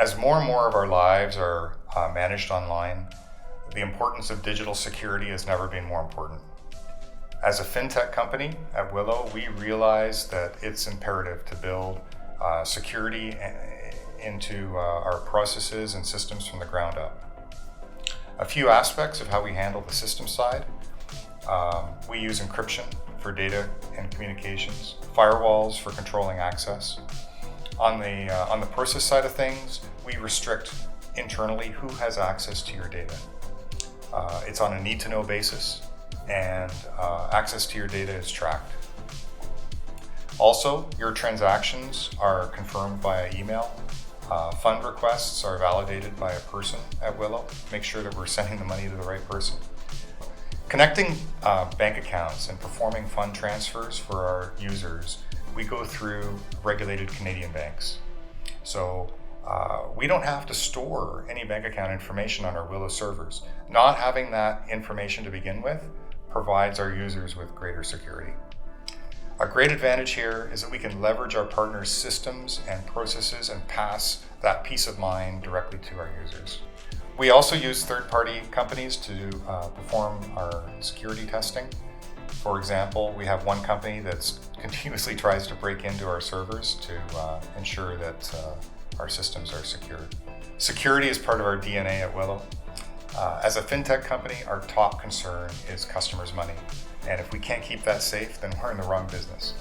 As more and more of our lives are managed online, the importance of digital security has never been more important. As a fintech company at Willow, we realize that it's imperative to build security into our processes and systems from the ground up. A few aspects of how we handle the system side. We use encryption for data and communications, firewalls for controlling access. On the process side of things, we restrict internally who has access to your data. It's on a need-to-know basis, and access to your data is tracked. Also, your transactions are confirmed via email. Fund requests are validated by a person at Willow. Make sure that we're sending the money to the right person. Connecting bank accounts and performing fund transfers for our users, we go through regulated Canadian banks. So we don't have to store any bank account information on our Willow servers. Not having that information to begin with provides our users with greater security. A great advantage here is that we can leverage our partners' systems and processes and pass that peace of mind directly to our users. We also use third-party companies to perform our security testing. For example, we have one company that continuously tries to break into our servers to ensure that our systems are secure. Security is part of our DNA at Willow. As a fintech company, our top concern is customers' money. And if we can't keep that safe, then we're in the wrong business.